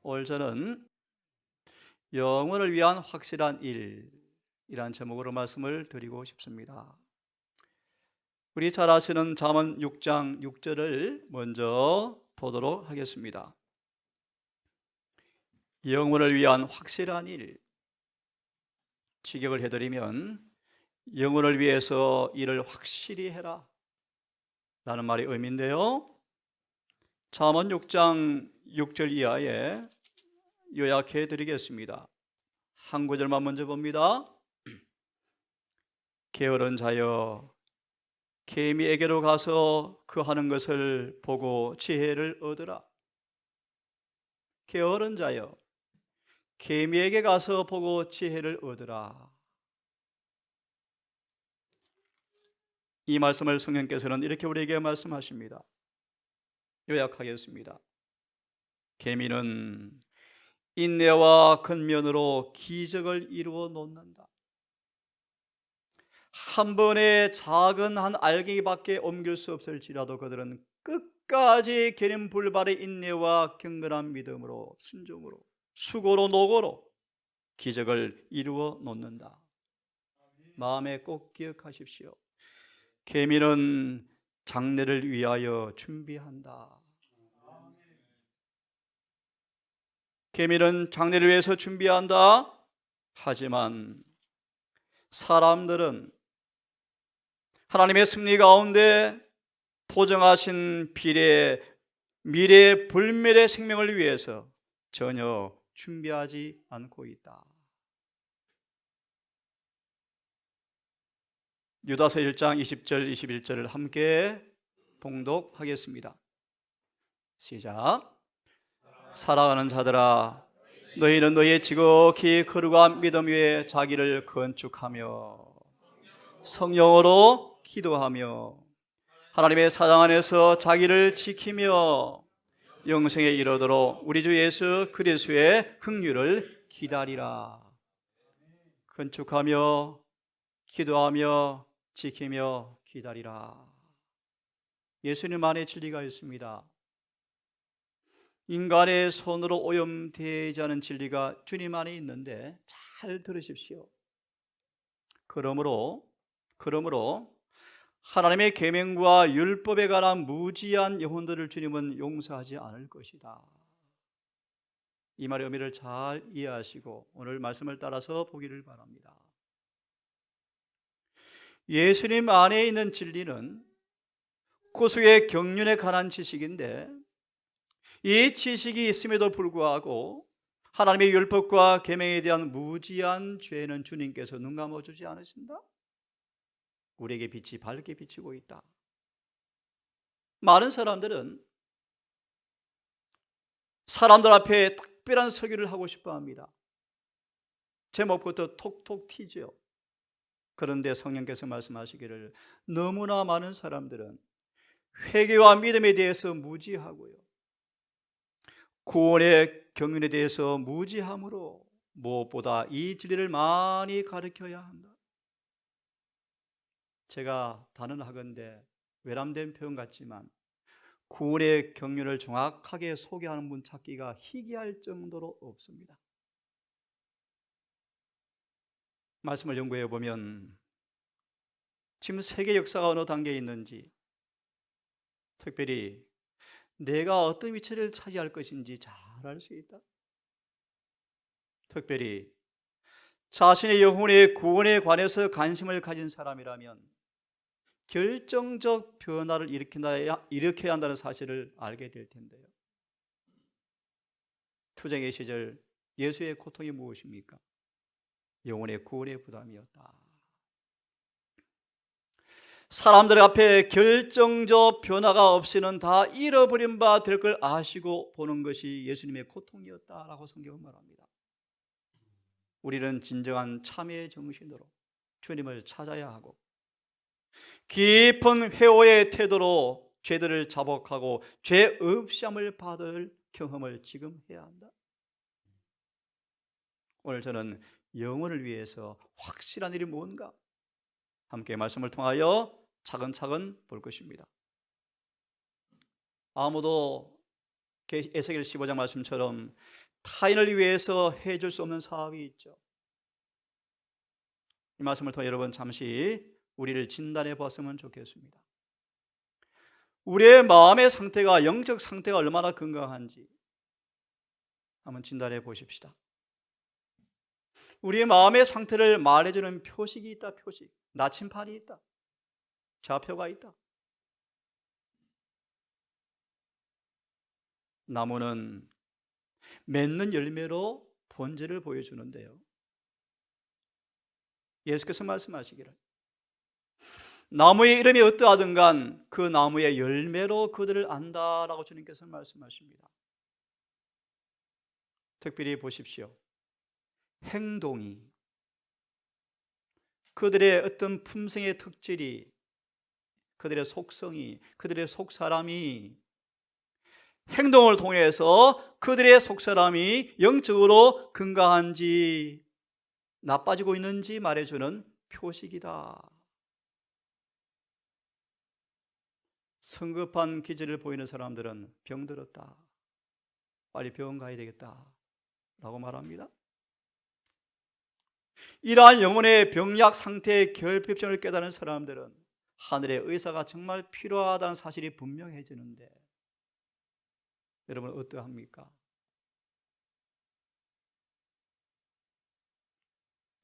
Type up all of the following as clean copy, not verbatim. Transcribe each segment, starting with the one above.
오늘 저는 영혼을 위한 확실한 일이란 제목으로 말씀을 드리고 싶습니다. 우리 잘 아시는 잠언 6장 6절을 먼저 보도록 하겠습니다. 영혼을 위한 확실한 일, 직역을 해드리면 영혼을 위해서 일을 확실히 해라 라는 말이 의미인데요, 잠언 6장 6절 이하에 요약해 드리겠습니다. 한 구절만 먼저 봅니다. 게으른 자여, 개미에게로 가서 그 하는 것을 보고 지혜를 얻으라. 게으른 자여, 개미에게 가서 보고 지혜를 얻으라. 이 말씀을 성령께서는 이렇게 우리에게 말씀하십니다. 요약하겠습니다. 개미는 인내와 근면으로 기적을 이루어 놓는다. 한 번의 작은 한 알갱이밖에 옮길 수 없을지라도 그들은 끝까지 계량불발의 인내와 경건한 믿음으로, 순종으로, 수고로, 노고로 기적을 이루어 놓는다. 마음에 꼭 기억하십시오. 개미는 장래를 위하여 준비한다. 개미는 장래를 위해서 준비한다. 하지만 사람들은 하나님의 섭리 가운데 보정하신 미래 불멸의 생명을 위해서 전혀 준비하지 않고 있다. 유다서 1장 20절 21절을 함께 봉독하겠습니다. 시작. 사랑하는 자들아, 너희는 너희의 지극히 거룩한 믿음 위에 자기를 건축하며 성령으로 기도하며 하나님의 사랑 안에서 자기를 지키며 영생에 이르도록 우리 주 예수 그리스도의 긍휼을 기다리라. 건축하며 기도하며 지키며 기다리라. 예수님 안에 진리가 있습니다. 인간의 손으로 오염되지 않은 진리가 주님 안에 있는데 잘 들으십시오. 그러므로 하나님의 계명과 율법에 관한 무지한 영혼들을 주님은 용서하지 않을 것이다. 이 말의 의미를 잘 이해하시고 오늘 말씀을 따라서 보기를 바랍니다. 예수님 안에 있는 진리는 구속의 경륜에 관한 지식인데, 이 지식이 있음에도 불구하고 하나님의 율법과 계명에 대한 무지한 죄는 주님께서 눈 감아주지 않으신다. 우리에게 빛이 밝게 비치고 있다. 많은 사람들은 사람들 앞에 특별한 설교를 하고 싶어 합니다. 제목부터 톡톡 튀죠. 그런데 성령께서 말씀하시기를 너무나 많은 사람들은 회개와 믿음에 대해서 무지하고요, 구원의 경륜에 대해서 무지함으로 무엇보다 이 진리를 많이 가르쳐야 한다. 제가 단언하건대 외람된 표현 같지만 구원의 경륜을 정확하게 소개하는 분 찾기가 희귀할 정도로 없습니다. 말씀을 연구해 보면 지금 세계 역사가 어느 단계에 있는지, 특별히 내가 어떤 위치를 차지할 것인지 잘 알 수 있다. 특별히 자신의 영혼의 구원에 관해서 관심을 가진 사람이라면 결정적 변화를 일으켜야 한다는 사실을 알게 될 텐데요. 투쟁의 시절 예수의 고통이 무엇입니까? 영혼의 구원의 부담이었다. 사람들 앞에 결정적 변화가 없이는 다 잃어버린 바 될 걸 아시고 보는 것이 예수님의 고통이었다라고 성경은 말합니다. 우리는 진정한 참회의 정신으로 주님을 찾아야 하고 깊은 회오의 태도로 죄들을 자복하고 죄 없이함을 받을 경험을 지금 해야 한다. 오늘 저는 영혼을 위해서 확실한 일이 뭔가 함께 말씀을 통하여 차근차근 볼 것입니다. 아무도 에스겔 15장 말씀처럼 타인을 위해서 해줄 수 없는 사업이 있죠. 이 말씀을 통해 여러분 잠시 우리를 진단해 봤으면 좋겠습니다. 우리의 마음의 상태가, 영적 상태가 얼마나 건강한지 한번 진단해 보십시다. 우리의 마음의 상태를 말해주는 표식이 있다. 표식, 나침판이 있다. 좌표가 있다. 나무는 맺는 열매로 본질을 보여주는데요, 예수께서 말씀하시기를 나무의 이름이 어떠하든 간 그 나무의 열매로 그들을 안다라고 주님께서 말씀하십니다. 특별히 보십시오. 행동이, 그들의 어떤 품성의 특질이, 그들의 속성이, 그들의 속사람이, 행동을 통해서 그들의 속사람이 영적으로 건강한지 나빠지고 있는지 말해주는 표식이다. 성급한 기질을 보이는 사람들은 병들었다, 빨리 병원 가야 되겠다 라고 말합니다. 이러한 영혼의 병약 상태의 결핍증을 깨달은 사람들은 하늘의 의사가 정말 필요하다는 사실이 분명해지는데 여러분 어떠합니까?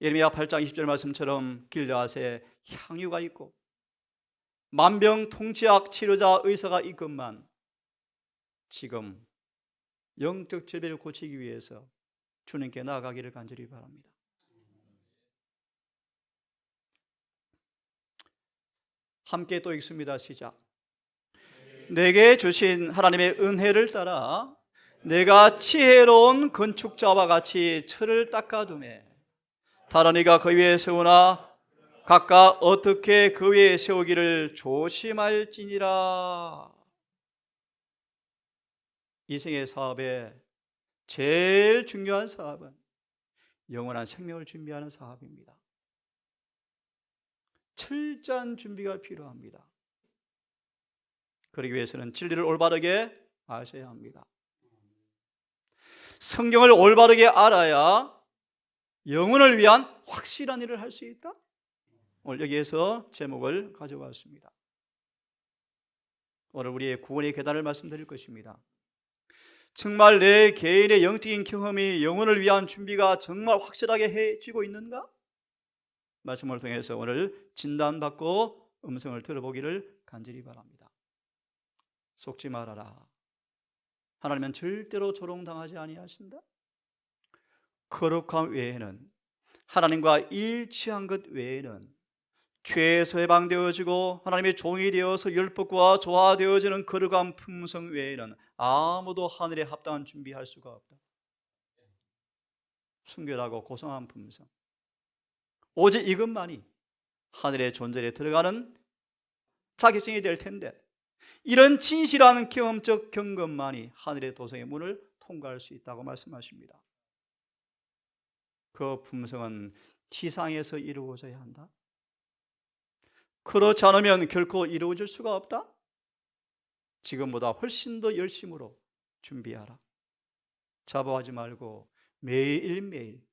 예레미야 8장 20절 말씀처럼 길르앗에 향유가 있고 만병통치약 치료자 의사가 있건만 지금 영적 질병을 고치기 위해서 주님께 나아가기를 간절히 바랍니다. 함께 또 읽습니다. 시작. 내게 주신 하나님의 은혜를 따라 내가 지혜로운 건축자와 같이 철을 닦아두매 다른 이가 그 위에 세우나 각각 어떻게 그 위에 세우기를 조심할지니라. 이생의 사업에 제일 중요한 사업은 영원한 생명을 준비하는 사업입니다. 철저한 준비가 필요합니다. 그러기 위해서는 진리를 올바르게 아셔야 합니다. 성경을 올바르게 알아야 영혼을 위한 확실한 일을 할 수 있다. 오늘 여기에서 제목을 가져왔습니다. 오늘 우리의 구원의 계단을 말씀드릴 것입니다. 정말 내 개인의 영적인 경험이 영혼을 위한 준비가 정말 확실하게 해지고 있는가? 말씀을 통해서 오늘 진단받고 음성을 들어보기를 간절히 바랍니다. 속지 말아라. 하나님은 절대로 조롱당하지 아니하신다. 거룩함 외에는, 하나님과 일치한 것 외에는, 죄에서 해방되어지고 하나님의 종이 되어서 율법과 조화되어지는 거룩한 품성 외에는 아무도 하늘에 합당한 준비할 수가 없다. 순결하고 고상한 품성, 오직 이것만이 하늘의 존재에 들어가는 자격증이 될 텐데, 이런 진실한 경험적 경험만이 하늘의 도성의 문을 통과할 수 있다고 말씀하십니다. 그 품성은 지상에서 이루어져야 한다. 그렇지 않으면 결코 이루어질 수가 없다. 지금보다 훨씬 더 열심으로 준비하라. 자부하지 말고 매일매일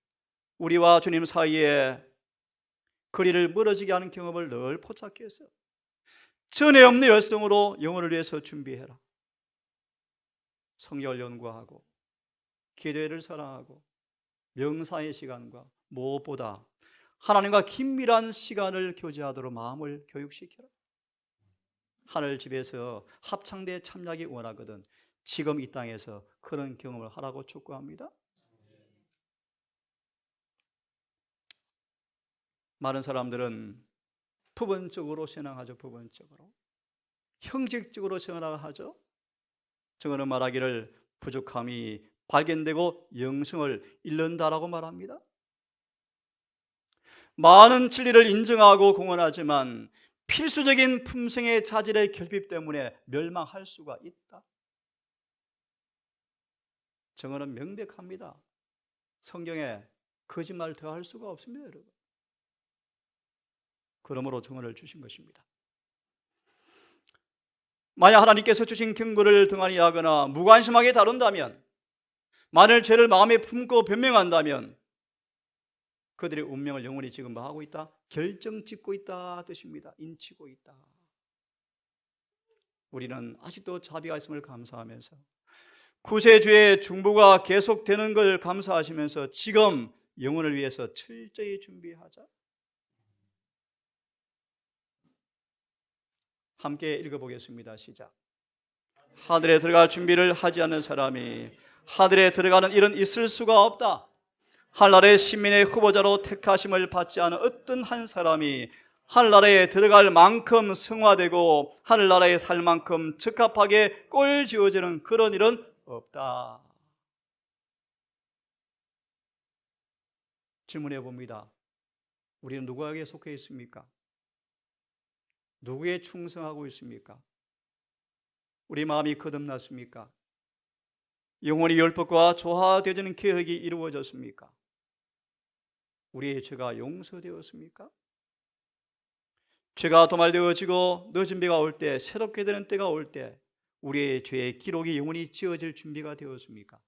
우리와 주님 사이에 거리를 멀어지게 하는 경험을 늘 포착해 해서 전에 없는 열성으로 영혼을 위해서 준비해라. 성경을 연구하고 기도를 사랑하고 명상의 시간과 무엇보다 하나님과 긴밀한 시간을 교제하도록 마음을 교육시켜라. 하늘집에서 합창대에 참여하기 원하거든 지금 이 땅에서 그런 경험을 하라고 촉구합니다. 많은 사람들은 부분적으로 신앙하죠. 부분적으로 형식적으로 신앙하죠. 증언은 말하기를 부족함이 발견되고 영성을 잃는다라고 말합니다. 많은 진리를 인정하고 공언하지만 필수적인 품성의 자질의 결핍 때문에 멸망할 수가 있다. 증언은 명백합니다. 성경에 거짓말 더할 수가 없습니다, 여러분. 그러므로 증언을 주신 것입니다. 만약 하나님께서 주신 경고를 등한히 하거나 무관심하게 다룬다면 만일 죄를 마음에 품고 변명한다면 그들의 운명을 영원히 지금 뭐 하고 있다? 결정 짓고 있다 뜻입니다. 인치고 있다. 우리는 아직도 자비가 있음을 감사하면서 구세주의 중보가 계속되는 걸 감사하시면서 지금 영혼을 위해서 철저히 준비하자. 함께 읽어보겠습니다. 시작. 하늘에 들어갈 준비를 하지 않는 사람이 하늘에 들어가는 일은 있을 수가 없다. 하늘나라의 신민의 후보자로 택하심을 받지 않은 어떤 한 사람이 하늘나라에 들어갈 만큼 성화되고 하늘나라에 살 만큼 적합하게 꼴 지어지는 그런 일은 없다. 질문해 봅니다. 우리는 누구에게 속해 있습니까? 누구에 충성하고 있습니까? 우리 마음이 거듭났습니까? 영원히 율법과 조화되어지는 개혁이 이루어졌습니까? 우리의 죄가 용서되었습니까? 죄가 도말되어지고 늦은 비가 올 때, 새롭게 되는 때가 올 때 우리의 죄의 기록이 영원히 지어질 준비가 되었습니까?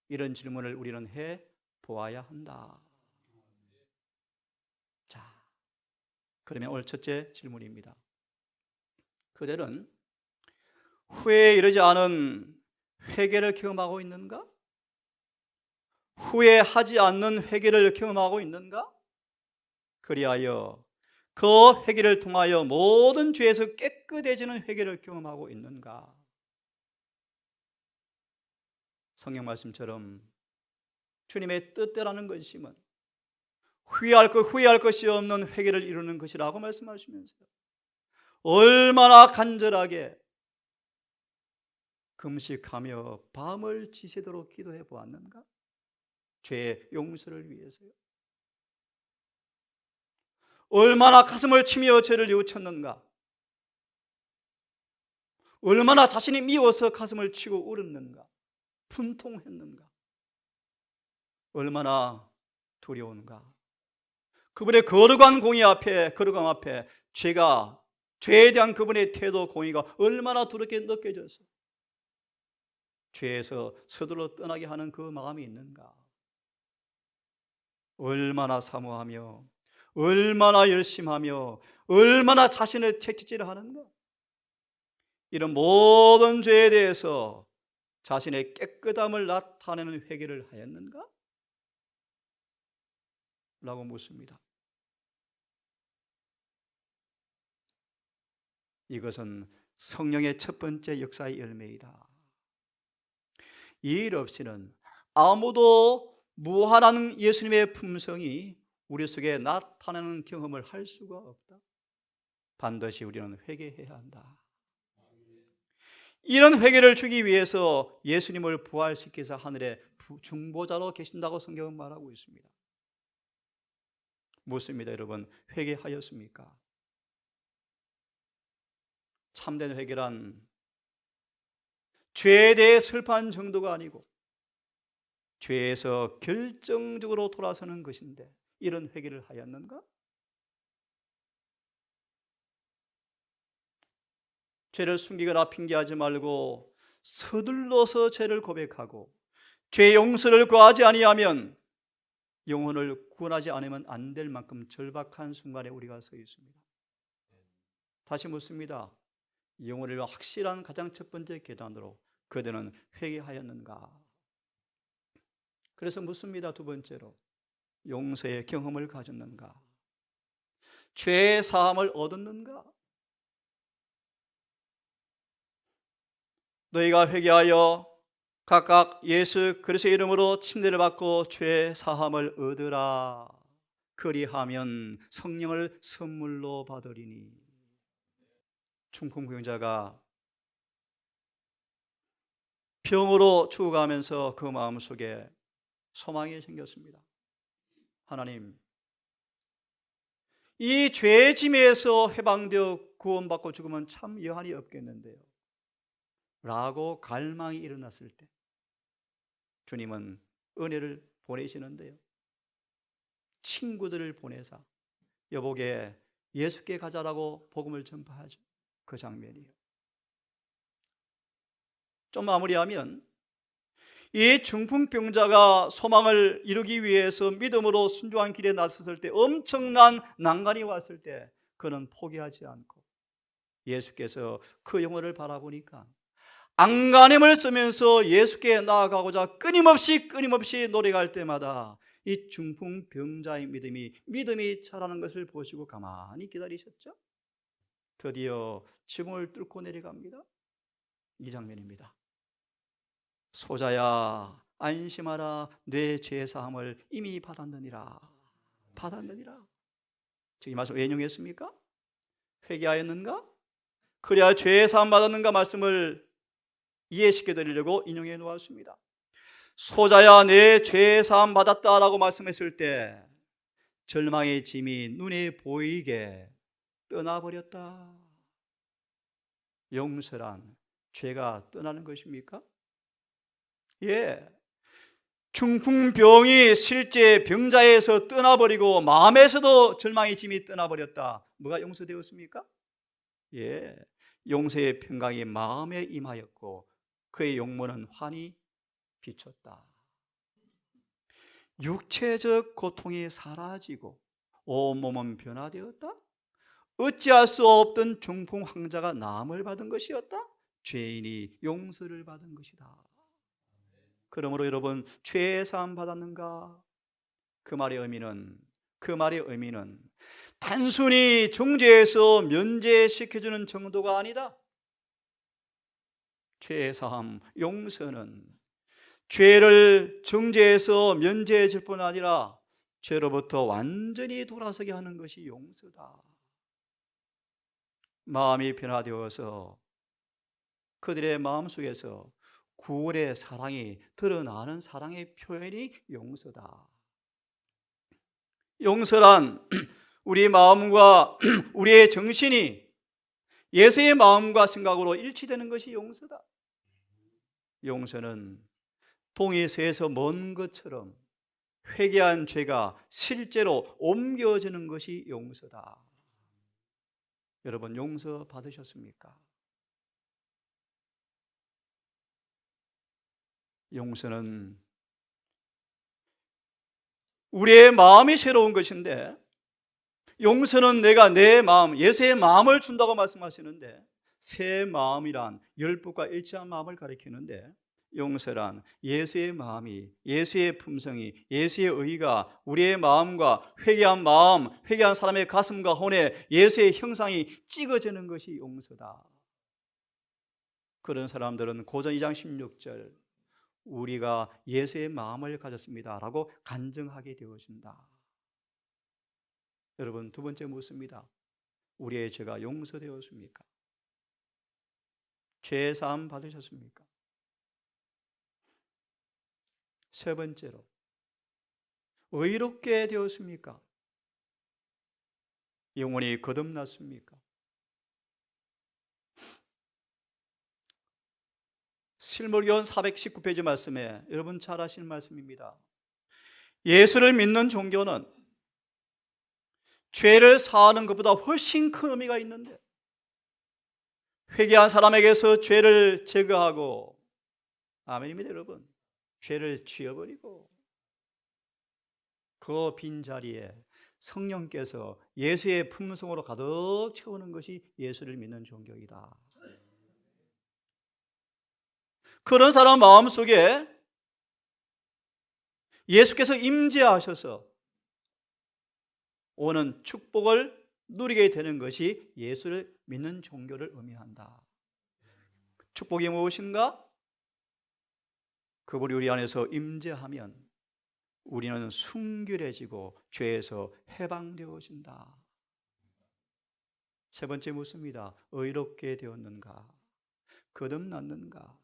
이런 질문을 우리는 해 보아야 한다. 자, 그러면 오늘 첫째 질문입니다. 그들은 후회에 이르지 않은 회개를 경험하고 있는가? 후회하지 않는 회개를 경험하고 있는가? 그리하여 그 회개를 통하여 모든 죄에서 깨끗해지는 회개를 경험하고 있는가? 성경 말씀처럼 주님의 뜻대로라는 것이면 후회할 것이 없는 회개를 이루는 것이라고 말씀하시면서 얼마나 간절하게 금식하며 밤을 지새도록 기도해 보았는가? 죄의 용서를 위해서요. 얼마나 가슴을 치며 죄를 뉘우쳤는가? 얼마나 자신이 미워서 가슴을 치고 울었는가? 분통했는가? 얼마나 두려운가? 그분의 거룩한 공의 앞에, 거룩함 앞에 죄에 대한 그분의 태도, 공의가 얼마나 두렵게 느껴져서 죄에서 서둘러 떠나게 하는 그 마음이 있는가? 얼마나 사모하며 얼마나 열심하며 얼마나 자신을 채찍질을 하는가? 이런 모든 죄에 대해서 자신의 깨끗함을 나타내는 회개를 하였는가? 라고 묻습니다. 이것은 성령의 첫 번째 역사의 열매이다. 이 일 없이는 아무도 무한한 예수님의 품성이 우리 속에 나타나는 경험을 할 수가 없다. 반드시 우리는 회개해야 한다. 이런 회개를 주기 위해서 예수님을 부활시켜서 하늘에 중보자로 계신다고 성경은 말하고 있습니다. 묻습니다. 여러분, 회개하였습니까? 참된 회개란 죄에 대해 슬퍼한 정도가 아니고 죄에서 결정적으로 돌아서는 것인데 이런 회개를 하였는가? 죄를 숨기거나 핑계하지 말고 서둘러서 죄를 고백하고 죄 용서를 구하지 아니하면 영혼을 구원하지 않으면 안 될 만큼 절박한 순간에 우리가 서 있습니다. 다시 묻습니다. 영혼을 위한 확실한 가장 첫 번째 계단으로 그들은 회개하였는가? 그래서 묻습니다. 두 번째로 용서의 경험을 가졌는가? 죄의 사함을 얻었는가? 너희가 회개하여 각각 예수 그리스도의 이름으로 침례를 받고 죄 사함을 얻으라. 그리하면 성령을 선물로 받으리니. 충풍부영자가 병으로 죽어가면서 그 마음속에 소망이 생겼습니다. 하나님, 이 죄의 짐에서 해방되어 구원받고 죽으면 참 여한이 없겠는데요 라고 갈망이 일어났을 때 주님은 은혜를 보내시는데요, 친구들을 보내사 여보게 예수께 가자라고 복음을 전파하죠. 그 장면이요. 좀 마무리하면 이 중풍병자가 소망을 이루기 위해서 믿음으로 순종한 길에 나섰을 때, 엄청난 난관이 왔을 때 그는 포기하지 않고 예수께서 그 영혼을 바라보니까 안간힘을 쓰면서 예수께 나아가고자 끊임없이 노력할 때마다 이 중풍병자의 믿음이 자라는 것을 보시고 가만히 기다리셨죠. 드디어 지붕을 뚫고 내려갑니다. 이 장면입니다. 소자야 안심하라, 내 죄사함을 이미 받았느니라. 지금 이 말씀 왜 인용했습니까? 회개하였는가? 그래야 죄사함 받았는가 말씀을 이해시켜 드리려고 인용해 놓았습니다. 소자야 내 죄사함 받았다라고 말씀했을 때 절망의 짐이 눈에 보이게 떠나버렸다. 용서란 죄가 떠나는 것입니까? 예. 중풍병이 실제 병자에서 떠나버리고 마음에서도 절망의 짐이 떠나버렸다. 뭐가 용서되었습니까? 예. 용서의 평강이 마음에 임하였고 그의 용모는 환히 비쳤다. 육체적 고통이 사라지고 온몸은 변화되었다. 어찌할 수 없던 중풍 환자가 나음을 받은 것이었다. 죄인이 용서를 받은 것이다. 그러므로 여러분, 죄 사함 받았는가? 그 말의 의미는 단순히 정죄에서 면제시켜주는 정도가 아니다. 죄 사함, 용서는 죄를 정죄해서 면제해 줄 뿐 아니라 죄로부터 완전히 돌아서게 하는 것이 용서다. 마음이 변화되어서 그들의 마음속에서 구원의 사랑이 드러나는 사랑의 표현이 용서다. 용서란 우리 마음과 우리의 정신이 예수의 마음과 생각으로 일치되는 것이 용서다. 용서는 동에서에서 먼 것처럼 회개한 죄가 실제로 옮겨지는 것이 용서다. 여러분, 용서 받으셨습니까? 용서는 우리의 마음이 새로운 것인데, 용서는 내가 내 마음, 예수의 마음을 준다고 말씀하시는데, 새 마음이란 열법과 일치한 마음을 가리키는데, 용서란 예수의 마음이, 예수의 품성이, 예수의 의가 우리의 마음과 회개한 사람의 가슴과 혼에 예수의 형상이 찍어지는 것이 용서다. 그런 사람들은 고전 2장 16절 우리가 예수의 마음을 가졌습니다 라고 간증하게 되어진다. 여러분, 두 번째 묻습니다. 우리의 죄가 용서되었습니까? 죄 사함 받으셨습니까? 세 번째로, 의롭게 되었습니까? 영혼이 거듭났습니까? 실물교원 419페이지 말씀에 여러분 잘 아시는 말씀입니다. 예수를 믿는 종교는 죄를 사하는 것보다 훨씬 큰 의미가 있는데, 회개한 사람에게서 죄를 제거하고, 아멘입니다 여러분, 죄를 지워버리고 그 빈자리에 성령께서 예수의 품성으로 가득 채우는 것이 예수를 믿는 종교이다. 그런 사람 마음속에 예수께서 임재하셔서 오는 축복을 누리게 되는 것이 예수를 믿는 종교를 의미한다. 축복이 무엇인가? 그분이 우리 안에서 임재하면 우리는 순결해지고 죄에서 해방되어진다. 세 번째 묻습니다. 의롭게 되었는가? 거듭났는가?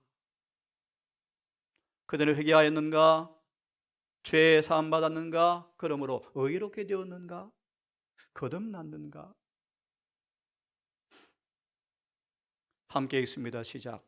그들은 회개하였는가? 죄 사함 받았는가? 그러므로 의롭게 되었는가? 거듭났는가? 함께 읽습니다. 시작.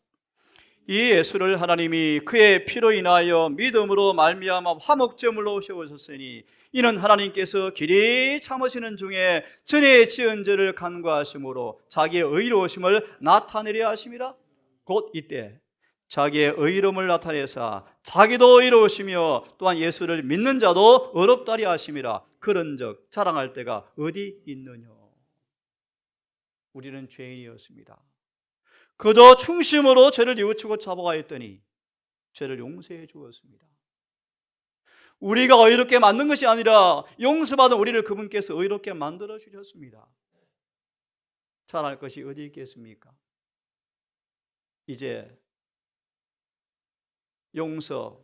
이 예수를 하나님이 그의 피로 인하여 믿음으로 말미암아 화목제물로 세우셨으니 이는 하나님께서 길이 참으시는 중에 전에 지은 죄를 간과하심으로 자기의 의로우심을 나타내려 하심이라. 곧 이때 자기의 의로움을 나타내사 자기도 의로우시며 또한 예수를 믿는 자도 의롭다리 하심이라. 그런즉 자랑할 때가 어디 있느냐. 우리는 죄인이었습니다. 그저 충심으로 죄를 뉘우치고 잡아가했더니 죄를 용서해 주었습니다. 우리가 의롭게 만든 것이 아니라 용서받은 우리를 그분께서 의롭게 만들어 주셨습니다. 잘할 것이 어디 있겠습니까? 이제 용서,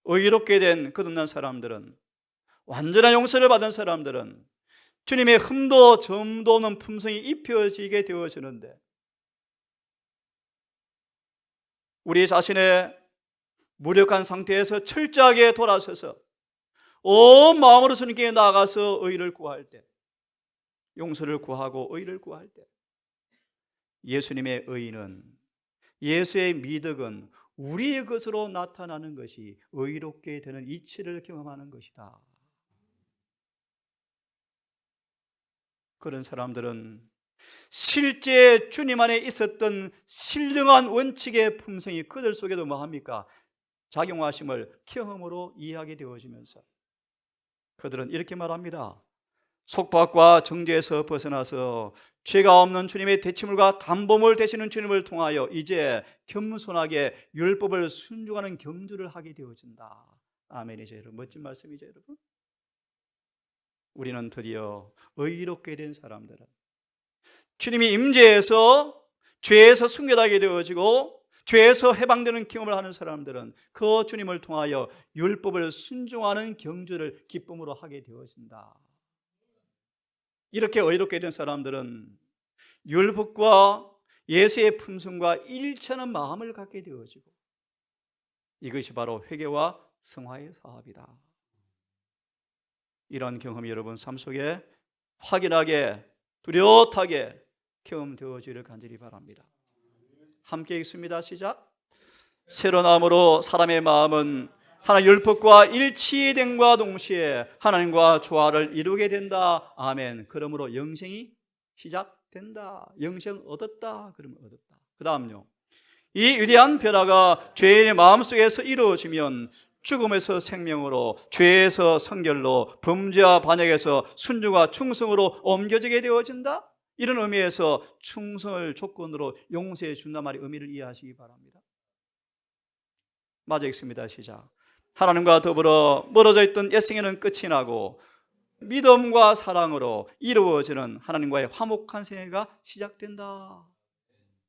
의롭게 된 거듭난 사람들은, 완전한 용서를 받은 사람들은 주님의 흠도 점도 없는 품성이 입혀지게 되어지는데, 우리 자신의 무력한 상태에서 철저하게 돌아서서 온 마음으로 주님께 나아가서 의를 구할 때, 용서를 구하고 의를 구할 때, 예수님의 의는, 예수의 미덕은 우리의 것으로 나타나는 것이 의롭게 되는 이치를 경험하는 것이다. 그런 사람들은 실제 주님 안에 있었던 신령한 원칙의 품성이 그들 속에도 뭐합니까? 작용하심을 경험으로 이해하게 되어지면서 그들은 이렇게 말합니다. 속박과 정죄에서 벗어나서 죄가 없는 주님의 대치물과 담보물 되시는 주님을 통하여 이제 겸손하게 율법을 순종하는 경주를 하게 되어진다. 아멘이죠, 여러분. 멋진 말씀이죠, 여러분. 우리는 드디어 의롭게 된 사람들은 주님이 임재해서 죄에서 순결하게 되어지고 죄에서 해방되는 경험을 하는 사람들은 그 주님을 통하여 율법을 순종하는 경주를 기쁨으로 하게 되어진다. 이렇게 의롭게 된 사람들은 율법과 예수의 품성과 일치하는 마음을 갖게 되어지고, 이것이 바로 회개와 성화의 사업이다. 이런 경험이 여러분 삶 속에 확연하게 뚜렷하게 경험되어지기를 간절히 바랍니다. 함께 읽습니다. 시작. 새로 나음으로 사람의 마음은 하나님 율법과 일치됨과 동시에 하나님과 조화를 이루게 된다. 아멘. 그러므로 영생이 시작된다. 영생 얻었다. 그러면 얻었다. 그 다음요, 이 위대한 변화가 죄인의 마음속에서 이루어지면 죽음에서 생명으로, 죄에서 성결로, 범죄와 반역에서 순종과 충성으로 옮겨지게 되어진다. 이런 의미에서 충성을 조건으로 용서해 준단 말의 의미를 이해하시기 바랍니다. 마저 읽습니다. 시작. 하나님과 더불어 멀어져 있던 옛생에는 끝이 나고 믿음과 사랑으로 이루어지는 하나님과의 화목한 생애가 시작된다.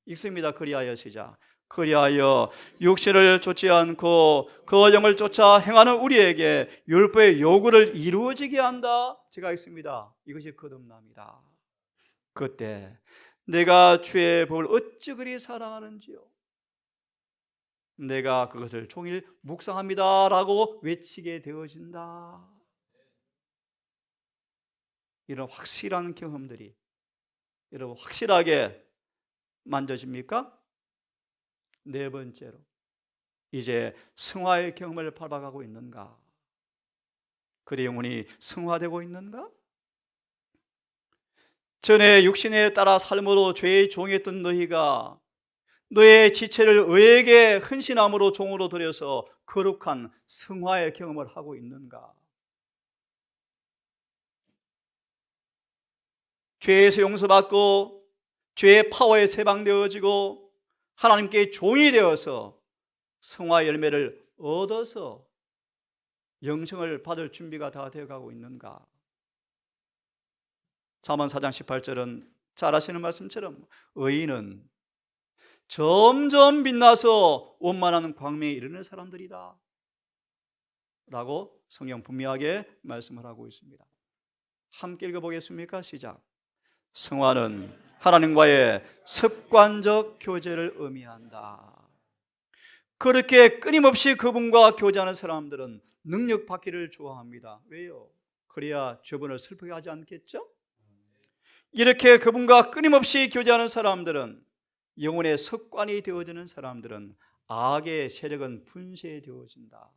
읽습니다. 그리하여 시작. 그리하여 육신을 쫓지 않고 그 영을 쫓아 행하는 우리에게 율법의 요구를 이루어지게 한다. 제가 읽습니다. 이것이 거듭남이다. 그때 내가 주의 법을 어찌 그리 사랑하는지요, 내가 그것을 종일 묵상합니다 라고 외치게 되어진다. 이런 확실한 경험들이 여러분 확실하게 만져집니까? 네 번째로, 이제 성화의 경험을 밟아가고 있는가? 그의 영혼이 성화되고 있는가? 전에 육신에 따라 삶으로 죄의 종이었던 너희가 너의 지체를 의에게 헌신함으로 종으로 들여서 거룩한 성화의 경험을 하고 있는가? 죄에서 용서받고 죄의 파워에 해방되어지고 하나님께 종이 되어서 성화 열매를 얻어서 영생을 받을 준비가 다 되어가고 있는가? 잠언 4장 18절은 잘 아시는 말씀처럼 의인은 점점 빛나서 원만한 광명에 이르는 사람들이다 라고 성경 분명하게 말씀을 하고 있습니다. 함께 읽어보겠습니까? 시작. 성화는 하나님과의 습관적 교제를 의미한다. 그렇게 끊임없이 그분과 교제하는 사람들은 능력받기를 좋아합니다. 왜요? 그래야 저분을 슬프게 하지 않겠죠? 이렇게 그분과 끊임없이 교제하는 사람들은, 영혼의 습관이 되어지는 사람들은 악의 세력은 분쇄되어진다.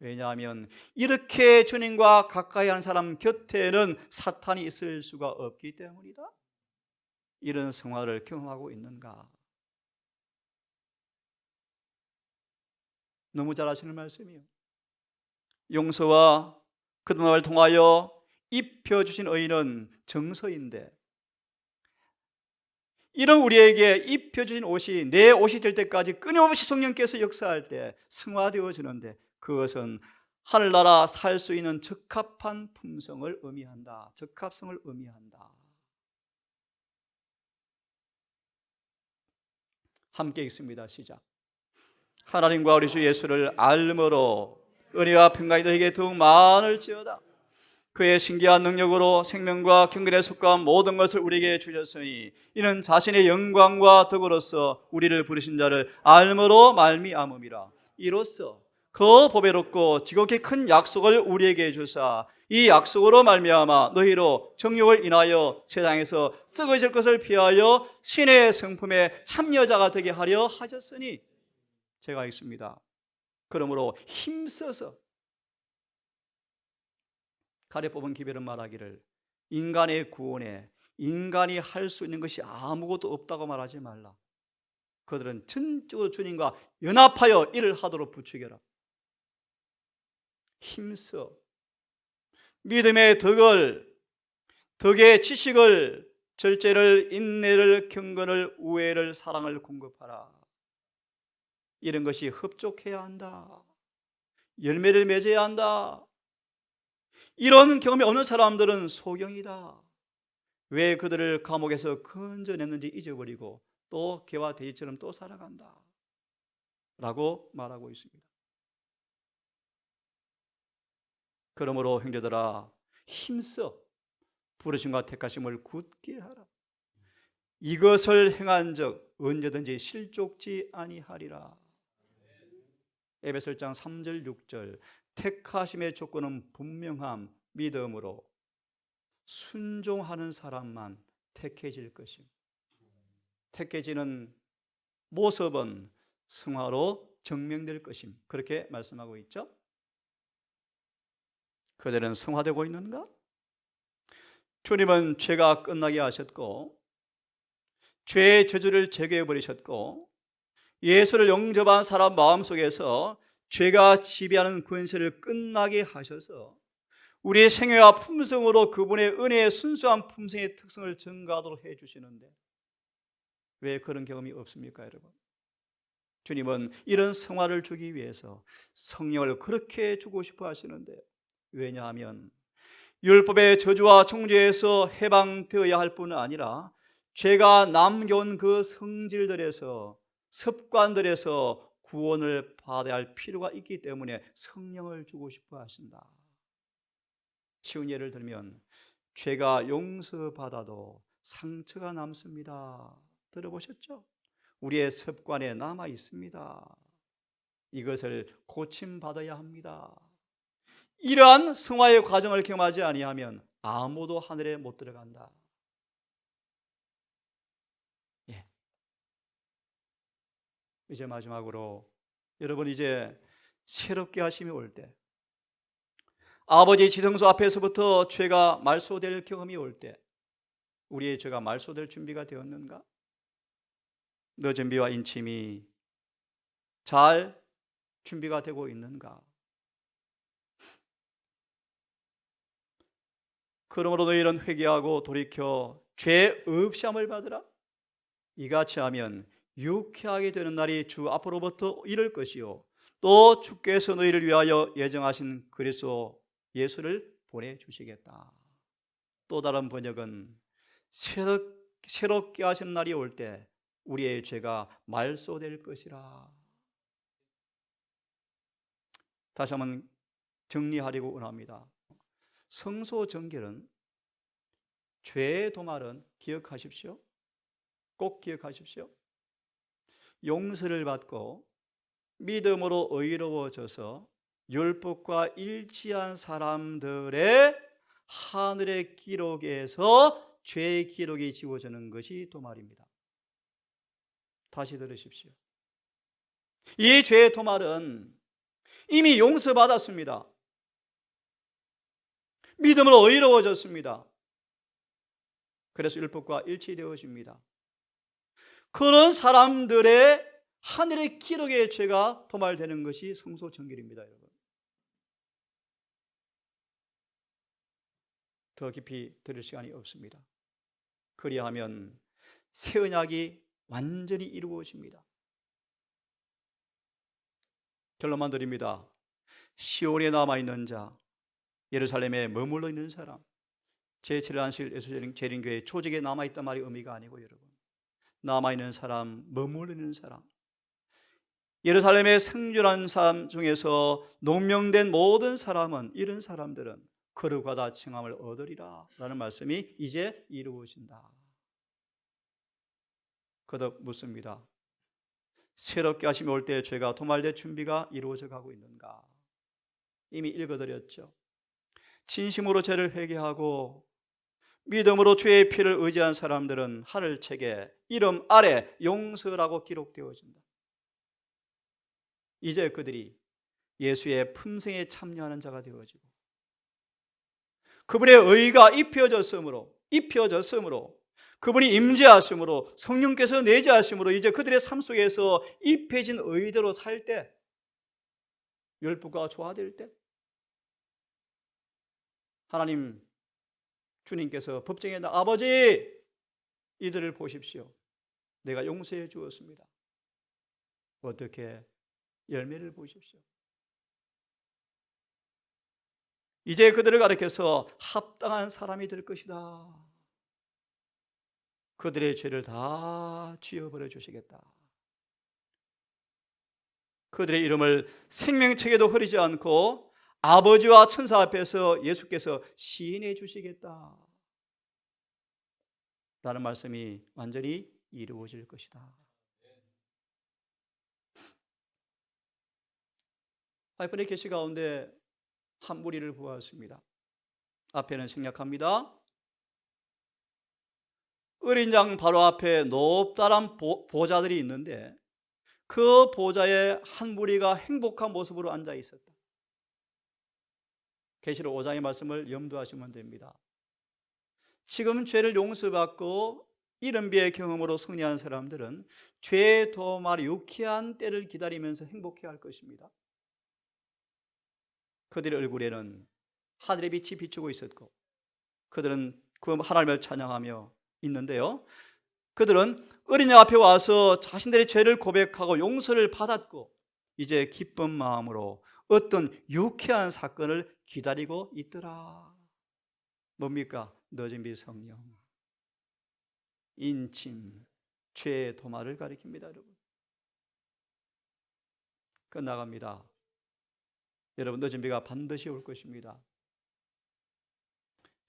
왜냐하면 이렇게 주님과 가까이 한 사람 곁에는 사탄이 있을 수가 없기 때문이다. 이런 성화를 경험하고 있는가? 너무 잘 아시는 말씀이에요. 용서와 거듭남을 통하여 입혀주신 의인은 정서인데, 이런 우리에게 입혀주신 옷이 내 옷이 될 때까지 끊임없이 성령께서 역사할 때 승화되어지는데, 그것은 하늘나라 살 수 있는 적합한 품성을 의미한다. 적합성을 의미한다. 함께 읽습니다. 시작. 하나님과 우리 주 예수를 알므로 은혜와 평강이 너에게 더욱 많을지어다. 그의 신기한 능력으로 생명과 경건에 속한 모든 것을 우리에게 주셨으니 이는 자신의 영광과 덕으로서 우리를 부르신 자를 알므로 말미암음이라. 이로써 그 보배롭고 지극히 큰 약속을 우리에게 주사 이 약속으로 말미암아 너희로 정욕을 인하여 세상에서 썩어질 것을 피하여 신의 성품에 참여자가 되게 하려 하셨으니, 제가 읽습니다. 그러므로 힘써서, 가래 뽑은 기별은 말하기를 인간의 구원에 인간이 할 수 있는 것이 아무것도 없다고 말하지 말라. 그들은 전적으로 주님과 연합하여 일을 하도록 부추겨라. 힘써 믿음의 덕의 지식을, 절제를, 인내를, 경건을, 우애를, 사랑을 공급하라. 이런 것이 흡족해야 한다. 열매를 맺어야 한다. 이런 경험이 없는 사람들은 소경이다. 왜 그들을 감옥에서 건져냈는지 잊어버리고 또 개와 돼지처럼 또 살아간다 라고 말하고 있습니다. 그러므로 형제들아, 힘써 부르심과 택하심을 굳게 하라. 이것을 행한 적 언제든지 실족지 아니하리라. 에베소서 3절 6절. 택하심의 조건은 분명함, 믿음으로 순종하는 사람만 택해질 것입니다. 택해지는 모습은 승화로 증명될 것입니다. 그렇게 말씀하고 있죠. 그들은 승화되고 있는가? 주님은 죄가 끝나게 하셨고 죄의 저주를 제거해 버리셨고 예수를 영접한 사람 마음속에서 죄가 지배하는 권세를 끝나게 하셔서 우리의 생애와 품성으로 그분의 은혜의 순수한 품성의 특성을 증가하도록 해주시는데, 왜 그런 경험이 없습니까, 여러분? 주님은 이런 성화를 주기 위해서 성령을 그렇게 주고 싶어 하시는데, 왜냐하면 율법의 저주와 정죄에서 해방되어야 할 뿐 아니라 죄가 남겨온 그 성질들에서, 습관들에서 구원을 받아야 할 필요가 있기 때문에 성령을 주고 싶어 하신다. 쉬운 예를 들면 죄가 용서받아도 상처가 남습니다. 들어보셨죠? 우리의 습관에 남아 있습니다. 이것을 고침받아야 합니다. 이러한 성화의 과정을 경험하지 아니하면 아무도 하늘에 못 들어간다. 이제 마지막으로 여러분, 이제 새롭게 하심이 올 때, 아버지 지성소 앞에서부터 죄가 말소될 경험이 올 때, 우리의 죄가 말소될 준비가 되었는가? 너 준비와 인침이 잘 준비가 되고 있는가? 그러므로 너희는 회개하고 돌이켜 죄 없이함을 받으라. 이같이 하면 유쾌하게 되는 날이 주 앞으로부터 이를 것이요 또 주께서 너희를 위하여 예정하신 그리스도 예수를 보내주시겠다. 또 다른 번역은 새롭게 하시는 날이 올 때 우리의 죄가 말소될 것이라. 다시 한번 정리하려고 원합니다. 성소 정결은, 죄의 도말은 기억하십시오. 꼭 기억하십시오. 용서를 받고 믿음으로 의로워져서 율법과 일치한 사람들의 하늘의 기록에서 죄의 기록이 지워지는 것이 도말입니다. 다시 들으십시오. 이 죄의 도말은 이미 용서받았습니다. 믿음으로 의로워졌습니다. 그래서 율법과 일치되어집니다. 그런 사람들의 하늘의 기록에 죄가 도말되는 것이 성소 정결입니다, 여러분. 더 깊이 들을 시간이 없습니다. 그리하면 새 언약이 완전히 이루어집니다. 결론만 드립니다. 시온에 남아있는 자, 예루살렘에 머물러 있는 사람, 제7일 안식 예수 재림교회 조직에 남아있단 말이 의미가 아니고, 여러분, 남아있는 사람, 머물러 있는 사람, 예루살렘의 생존한 사람 중에서 농명된 모든 사람은, 이런 사람들은 거룩하다 칭함을 얻으리라 라는 말씀이 이제 이루어진다. 거듭 묻습니다. 새롭게 하심이 올 때 죄가 도말될 준비가 이루어져 가고 있는가? 이미 읽어드렸죠. 진심으로 죄를 회개하고 믿음으로 주의 피를 의지한 사람들은 하늘책에 이름 아래 용서라고 기록되어진다. 이제 그들이 예수의 품성에 참여하는 자가 되어지고 그분의 의가 입혀졌으므로 그분이 임재하심으로 성령께서 내재하심으로 이제 그들의 삶 속에서 입혀진 의대로 살 때, 율법과 조화될 때, 하나님 주님께서 법정에 아버지 이들을 보십시오. 내가 용서해 주었습니다. 어떻게? 열매를 보십시오. 이제 그들을 가리켜서 합당한 사람이 될 것이다. 그들의 죄를 다 지워버려 주시겠다. 그들의 이름을 생명책에도 흐리지 않고 아버지와 천사 앞에서 예수께서 시인해 주시겠다 라는 말씀이 완전히 이루어질 것이다. 하이픈의 계시 가운데 한 무리를 보았습니다. 앞에는 생략합니다. 어린 양 바로 앞에 높다란 보좌들이 있는데 그 보좌에 한 무리가 행복한 모습으로 앉아 있었다. 계시록 5장의 말씀을 염두하시면 됩니다. 지금 죄를 용서받고 이른비의 경험으로 승리한 사람들은 죄 도말 유쾌한 때를 기다리면서 행복해할 것입니다. 그들의 얼굴에는 하늘의 빛이 비추고 있었고 그들은 그 하나님을 찬양하며 있는데요, 그들은 어린 양 앞에 와서 자신들의 죄를 고백하고 용서를 받았고 이제 기쁜 마음으로 어떤 유쾌한 사건을 기다리고 있더라. 뭡니까? 늦은 빛 성령, 인침, 죄 도말을 가리킵니다. 여러분, 끝나갑니다. 여러분, 늦은 비가 반드시 올 것입니다.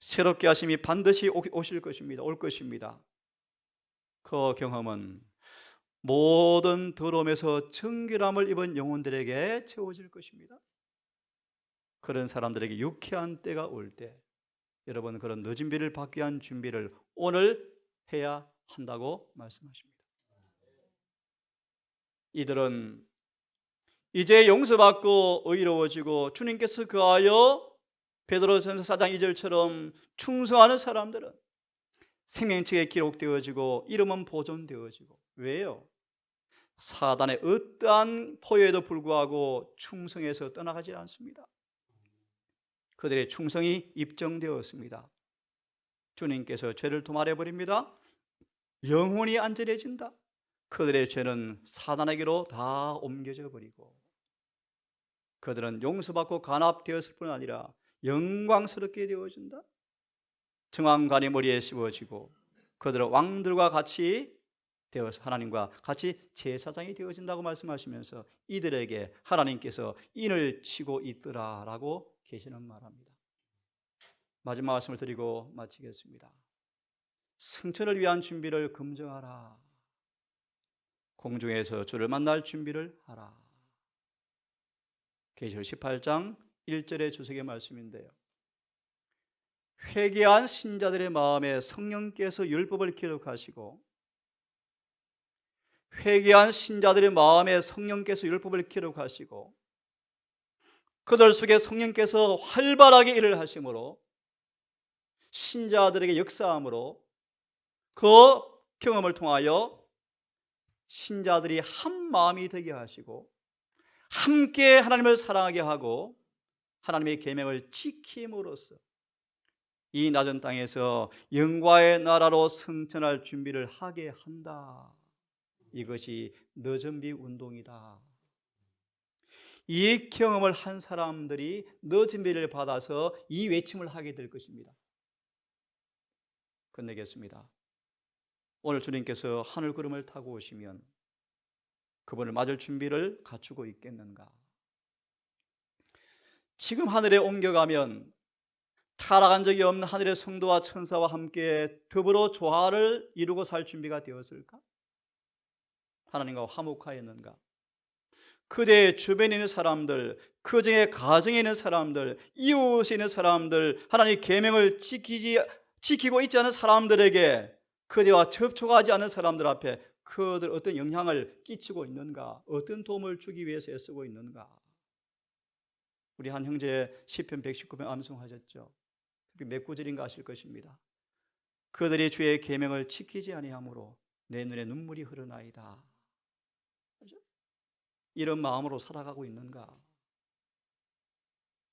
새롭게 하심이 반드시 오실 것입니다. 올 것입니다. 그 경험은 모든 더러움에서 정결함을 입은 영혼들에게 채워질 것입니다. 그런 사람들에게 유쾌한 때가 올 때 여러분, 그런 늦은 비를 받기 위한 준비를 오늘 해야 한다고 말씀하십니다. 이들은 이제 용서받고 의로워지고 주님께서 그하여 베드로전서 4장 2절처럼 충성하는 사람들은 생명책에 기록되어지고 이름은 보존되어지고, 왜요? 사단의 어떠한 포효에도 불구하고 충성해서 떠나가지 않습니다. 그들의 충성이 입증되었습니다. 주님께서 죄를 도말해버립니다. 영혼이 안전해진다. 그들의 죄는 사단에게로 다 옮겨져 버리고 그들은 용서받고 간합되었을 뿐 아니라 영광스럽게 되어진다. 정왕관이 머리에 씌워지고 그들은 왕들과 같이 되어서 하나님과 같이 제사장이 되어진다고 말씀하시면서 이들에게 하나님께서 인을 치고 있더라라고 계시는 말합니다. 마지막 말씀을 드리고 마치겠습니다. 승천을 위한 준비를 검증하라. 공중에서 주를 만날 준비를 하라. 계시록 18장 1절의 주석의 말씀인데요, 회개한 신자들의 마음에 성령께서 율법을 기록하시고 회개한 신자들의 마음에 성령께서 율법을 기록하시고 그들 속에 성령께서 활발하게 일을 하심으로 신자들에게 역사함으로 그 경험을 통하여 신자들이 한 마음이 되게 하시고 함께 하나님을 사랑하게 하고 하나님의 계명을 지킴으로써 이 낮은 땅에서 영광의 나라로 승천할 준비를 하게 한다. 이것이 너준비 운동이다. 이 경험을 한 사람들이 너준비를 받아서 이 외침을 하게 될 것입니다. 끝내겠습니다. 오늘 주님께서 하늘 구름을 타고 오시면 그분을 맞을 준비를 갖추고 있겠는가? 지금 하늘에 옮겨가면 타락한 적이 없는 하늘의 성도와 천사와 함께 더불어 조화를 이루고 살 준비가 되었을까? 하나님과 화목하였는가? 그대의 주변에 있는 사람들, 그중에 가정에 있는 사람들, 이웃에 있는 사람들, 하나님의 계명을 지키고 있지 않은 사람들에게, 그대와 접촉하지 않은 사람들 앞에 그들 어떤 영향을 끼치고 있는가? 어떤 도움을 주기 위해서 애쓰고 있는가? 우리 한 형제 시편 119편 암송하셨죠. 몇 구절인가 하실 것입니다. 그들이 주의 계명을 지키지 아니하므로 내 눈에 눈물이 흐르나이다. 이런 마음으로 살아가고 있는가?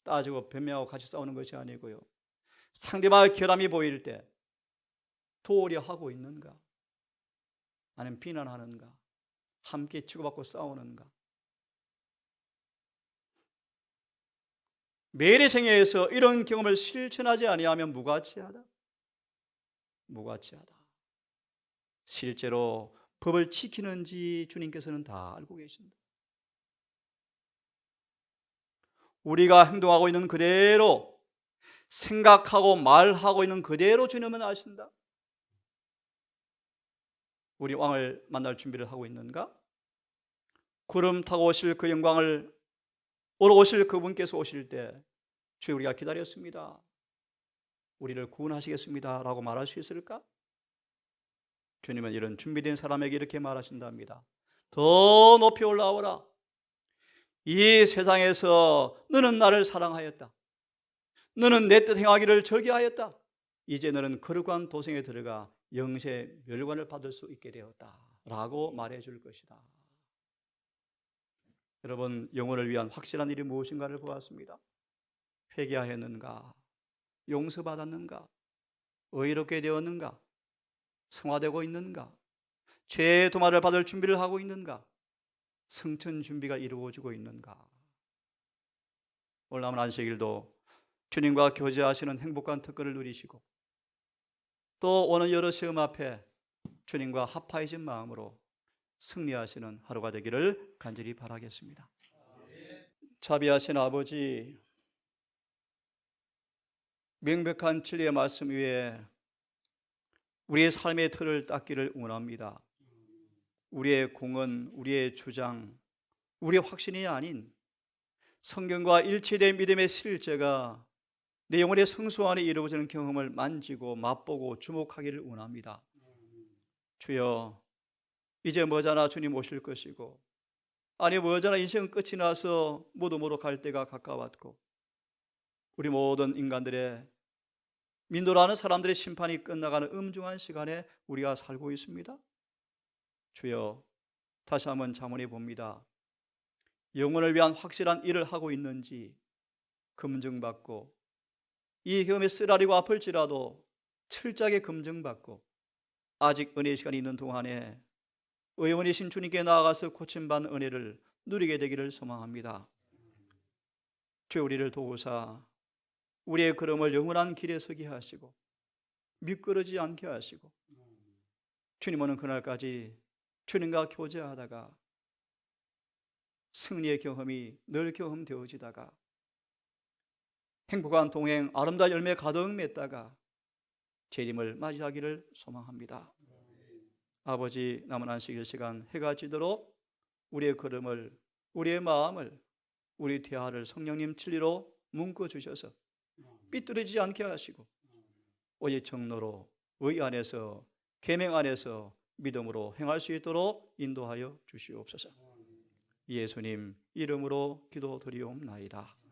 따지고 변명하고 같이 싸우는 것이 아니고요, 상대방의 결함이 보일 때 도우려 하고 있는가? 아니면 비난하는가? 함께 치고받고 싸우는가? 매일의 생애에서 이런 경험을 실천하지 아니하면 무가치하다. 무가치하다. 실제로 법을 지키는지 주님께서는 다 알고 계신다. 우리가 행동하고 있는 그대로, 생각하고 말하고 있는 그대로 주님은 아신다. 우리 왕을 만날 준비를 하고 있는가? 구름 타고 오실 그 영광을, 오러 오실 그분께서 오실 때 주여 우리가 기다렸습니다, 우리를 구원하시겠습니다 라고 말할 수 있을까? 주님은 이런 준비된 사람에게 이렇게 말하신답니다. 더 높이 올라오라. 이 세상에서 너는 나를 사랑하였다. 너는 내 뜻 행하기를 절개하였다. 이제 너는 거룩한 도성에 들어가 영세 멸관을 받을 수 있게 되었다 라고 말해줄 것이다. 여러분, 영혼을 위한 확실한 일이 무엇인가를 보았습니다. 회개하였는가? 용서받았는가? 의롭게 되었는가? 성화되고 있는가? 죄의 도마를 받을 준비를 하고 있는가? 승천 준비가 이루어지고 있는가? 오늘 남은 안식일도 주님과 교제하시는 행복한 특권을 누리시고 또 오는 여러 시험 앞에 주님과 합하여진 마음으로 승리하시는 하루가 되기를 간절히 바라겠습니다. 자비하신 아버지, 명백한 진리의 말씀 위에 우리의 삶의 틀을 닦기를 원합니다. 우리의 공은, 우리의 주장, 우리의 확신이 아닌 성경과 일치된 믿음의 실제가 내 영혼의 성소 안에 이루어지는 경험을 만지고 맛보고 주목하기를 원합니다. 주여, 이제 머지않아 주님 오실 것이고, 아니 머지않아 인생은 끝이 나서 모두 갈 때가 가까웠고, 우리 모든 인간들의, 민도라는 사람들의 심판이 끝나가는 엄중한 시간에 우리가 살고 있습니다. 주여, 다시 한번 자문해 봅니다. 영혼을 위한 확실한 일을 하고 있는지 검증받고, 이 경험에 쓰라리고 아플지라도 철저하게 검증받고, 아직 은혜의 시간이 있는 동안에 의원이신 주님께 나아가서 고침받는 은혜를 누리게 되기를 소망합니다. 주여, 우리를 도우사 우리의 걸음을 영원한 길에 서게 하시고 미끄러지지 않게 하시고, 주님 오는 그날까지 주님과 교제하다가 승리의 경험이 늘 경험되어지다가 행복한 동행, 아름다운 열매 가득 맺다가 재림을 맞이하기를 소망합니다. 아버지, 남은 안식일 시간 해가 지도록 우리의 걸음을, 우리의 마음을, 우리 대화를 성령님 진리로 묶어주셔서 삐뚤어지지 않게 하시고 오직 정로로 의 안에서, 계명 안에서 믿음으로 행할 수 있도록 인도하여 주시옵소서. 예수님 이름으로 기도드리옵나이다.